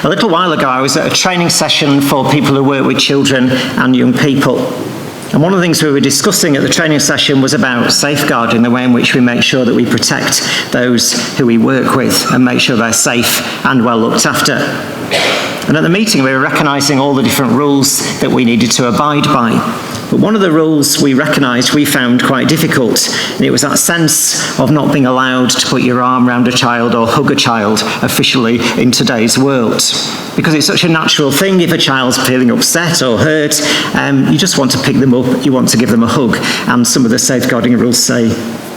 A little while ago, I was at a training session for people who work with children and young people. And one of the things we were discussing at the training session was about safeguarding, the way in which we make sure that we protect those who we work with and make sure they're safe and well looked after. And at the meeting, we were recognising all the different rules that we needed to abide by. But one of the rules we recognised we found quite difficult, and it was that sense of not being allowed to put your arm around a child or hug a child officially in today's world. Because it's such a natural thing, if a child's feeling upset or hurt, you just want to pick them up, you want to give them a hug. And some of the safeguarding rules say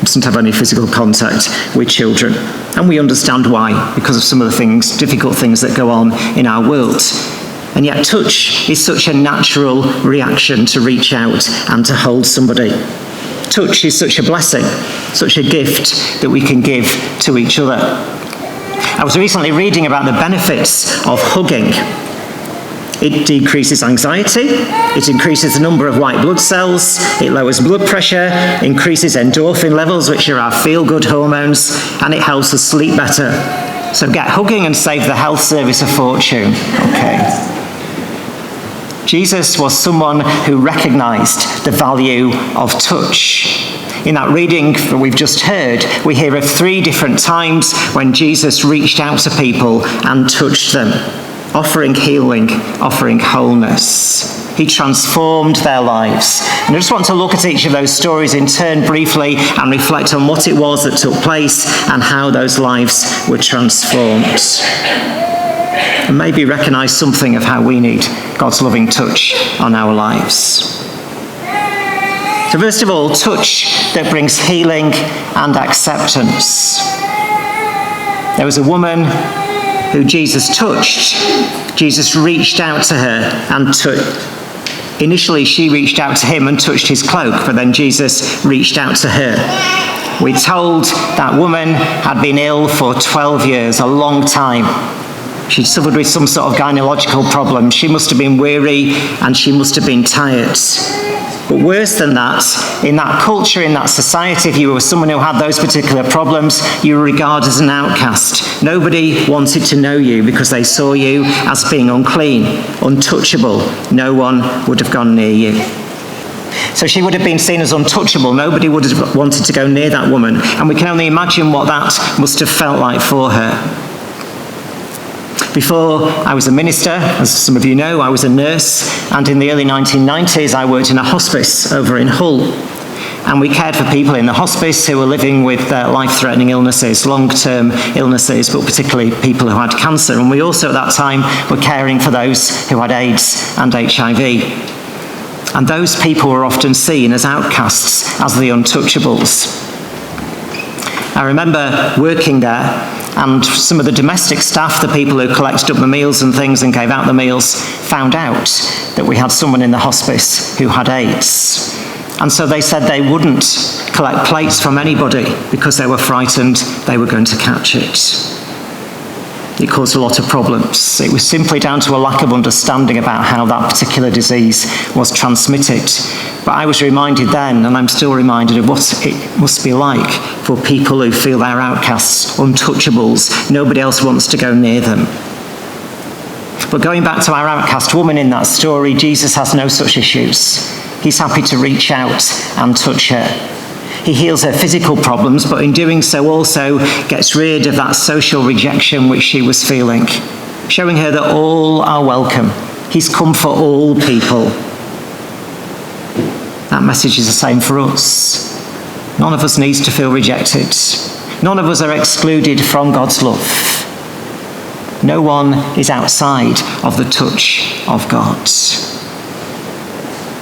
mustn't have any physical contact with children. And we understand why, because of some of the things, difficult things that go on in our world. And yet touch is such a natural reaction to reach out and to hold somebody. Touch is such a blessing, such a gift that we can give to each other. I was recently reading about the benefits of hugging. It decreases anxiety, it increases the number of white blood cells, it lowers blood pressure, increases endorphin levels, which are our feel-good hormones, and it helps us sleep better. So get hugging and save the health service a fortune. Okay. Jesus was someone who recognised the value of touch. In that reading that we've just heard, we hear of 3 different times when Jesus reached out to people and touched them, offering healing, offering wholeness. He transformed their lives. And I just want to look at each of those stories in turn briefly and reflect on what it was that took place and how those lives were transformed. And maybe recognise something of how we need God's loving touch on our lives. So first of all, touch that brings healing and acceptance. There was a woman who Jesus touched. Jesus reached out to her and took. Initially, she reached out to him and touched his cloak, but then Jesus reached out to her. We're told that woman had been ill for 12 years, a long time. She suffered with some sort of gynecological problem. She must have been weary and she must have been tired. But worse than that, in that culture, in that society, if you were someone who had those particular problems, you were regarded as an outcast. Nobody wanted to know you because they saw you as being unclean, untouchable. No one would have gone near you. So she would have been seen as untouchable. Nobody would have wanted to go near that woman. And we can only imagine what that must have felt like for her. Before I was a minister, as some of you know, I was a nurse, and in the early 1990s I worked in a hospice over in Hull. And we cared for people in the hospice who were living with life-threatening illnesses, long-term illnesses, but particularly people who had cancer. And we also at that time were caring for those who had AIDS and HIV. And those people were often seen as outcasts, as the untouchables. I remember working there, and some of the domestic staff, the people who collected up the meals and things and gave out the meals, found out that we had someone in the hospice who had AIDS. And so they said they wouldn't collect plates from anybody because they were frightened they were going to catch it. It caused a lot of problems. It was simply down to a lack of understanding about how that particular disease was transmitted. But I was reminded then, and I'm still reminded of what it must be like for people who feel they're outcasts, untouchables. Nobody else wants to go near them. But going back to our outcast woman in that story, Jesus has no such issues. He's happy to reach out and touch her. He heals her physical problems, but in doing so also gets rid of that social rejection which she was feeling, showing her that all are welcome. He's come for all people. That message is the same for us. None of us needs to feel rejected. None of us are excluded from God's love. No one is outside of the touch of God.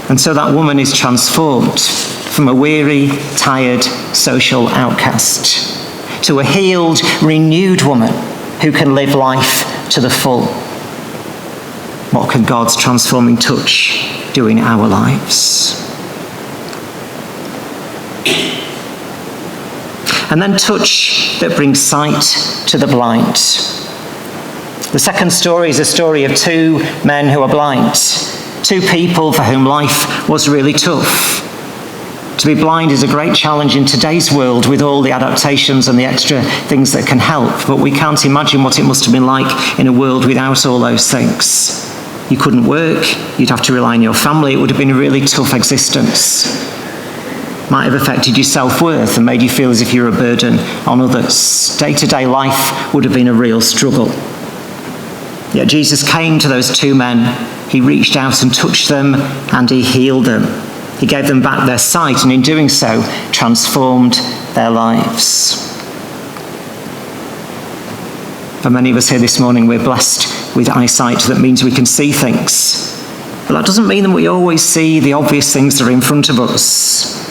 And so that woman is transformed from a weary, tired, social outcast to a healed, renewed woman who can live life to the full. What can God's transforming touch do in our lives? And then touch that brings sight to the blind. The second story is a story of 2 men who are blind. 2 people for whom life was really tough. To be blind is a great challenge in today's world with all the adaptations and the extra things that can help, but we can't imagine what it must have been like in a world without all those things. You couldn't work, you'd have to rely on your family, it would have been a really tough existence. Might have affected your self-worth and made you feel as if you were a burden on others. Day-to-day life would have been a real struggle. Yet Jesus came to those two men, he reached out and touched them, and he healed them. He gave them back their sight, and in doing so, transformed their lives. For many of us here this morning, we're blessed with eyesight that means we can see things. But that doesn't mean that we always see the obvious things that are in front of us.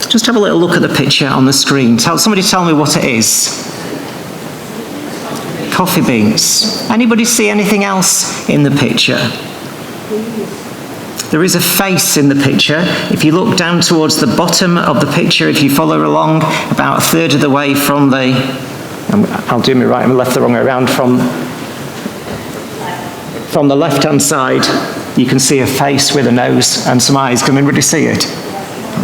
Just have a little look at the picture on the screen. Somebody tell me what it is. Coffee beans. Anybody see anything else in the picture? There is a face in the picture. If you look down towards the bottom of the picture, if you follow along about a third of the way from the... I'll do me right, I'm left the wrong way around. From the left-hand side, you can see a face with a nose and some eyes. Can anybody see it?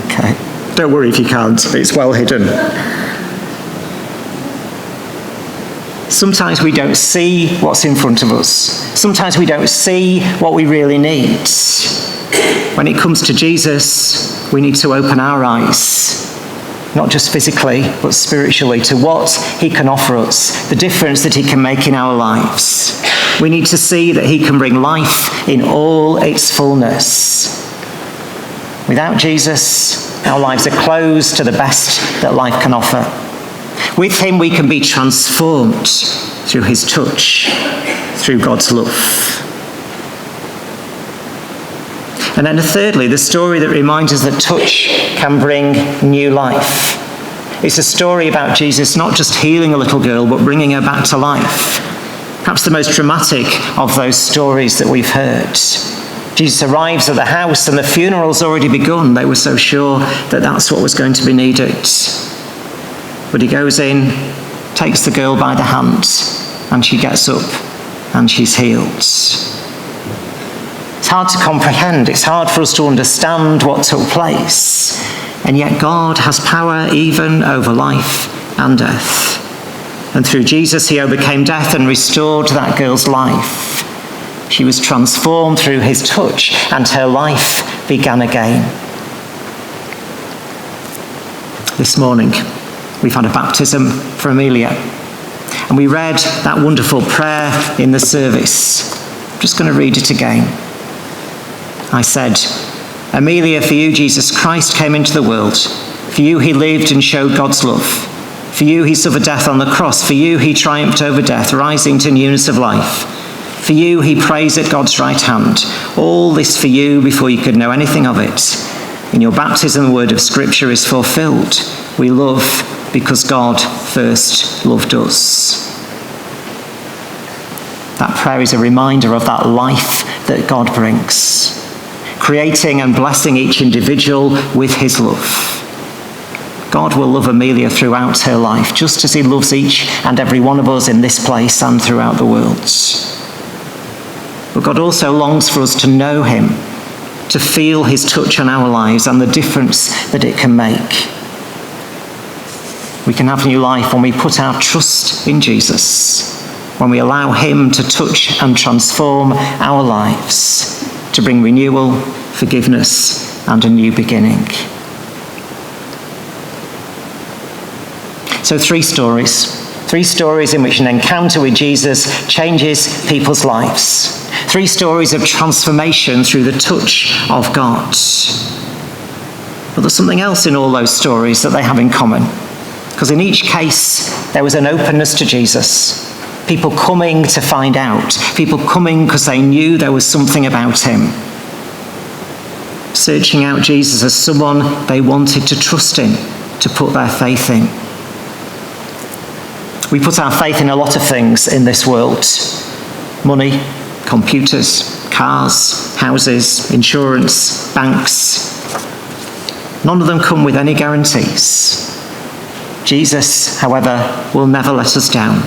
Okay. Don't worry if you can't, it's well hidden. Sometimes we don't see what's in front of us. Sometimes we don't see what we really need. When it comes to Jesus, we need to open our eyes, not just physically, but spiritually, to what he can offer us, the difference that he can make in our lives. We need to see that he can bring life in all its fullness. Without Jesus, our lives are closed to the best that life can offer. With him, we can be transformed through his touch, through God's love. And then thirdly, the story that reminds us that touch can bring new life. It's a story about Jesus not just healing a little girl, but bringing her back to life. Perhaps the most dramatic of those stories that we've heard. Jesus arrives at the house and the funeral's already begun. They were so sure that that's what was going to be needed. But he goes in, takes the girl by the hand, and she gets up and she's healed. It's hard to comprehend. It's hard for us to understand what took place. And yet God has power even over life and death. And through Jesus, he overcame death and restored that girl's life. She was transformed through his touch, and her life began again. This morning, we've had a baptism for Amelia. And we read that wonderful prayer in the service. I'm just going to read it again. I said, Amelia, for you Jesus Christ came into the world. For you he lived and showed God's love. For you he suffered death on the cross. For you he triumphed over death, rising to newness of life. For you he prays at God's right hand. All this for you before you could know anything of it. In your baptism, the word of Scripture is fulfilled. We love because God first loved us. That prayer is a reminder of that life that God brings, creating and blessing each individual with his love. God will love Amelia throughout her life, just as he loves each and every one of us in this place and throughout the world. But God also longs for us to know him, to feel his touch on our lives and the difference that it can make. We can have new life when we put our trust in Jesus, when we allow him to touch and transform our lives, to bring renewal, forgiveness, and a new beginning. So three stories in which an encounter with Jesus changes people's lives. 3 stories of transformation through the touch of God. But there's something else in all those stories that they have in common. Because in each case, there was an openness to Jesus. People coming to find out. People coming because they knew there was something about him. Searching out Jesus as someone they wanted to trust in, to put their faith in. We put our faith in a lot of things in this world. Money, computers, cars, houses, insurance, banks. None of them come with any guarantees. Jesus, however, will never let us down.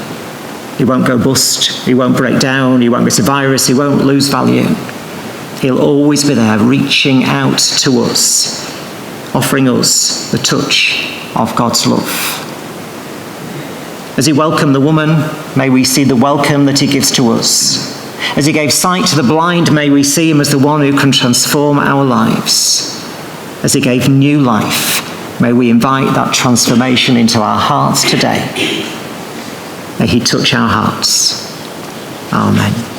He won't go bust. He won't break down. He won't miss a virus. He won't lose value. He'll always be there, reaching out to us. offering us the touch of God's love. As he welcomed the woman, may we see the welcome that he gives to us. As he gave sight to the blind, may we see him as the one who can transform our lives. As he gave new life, may we invite that transformation into our hearts today. May he touch our hearts. Amen.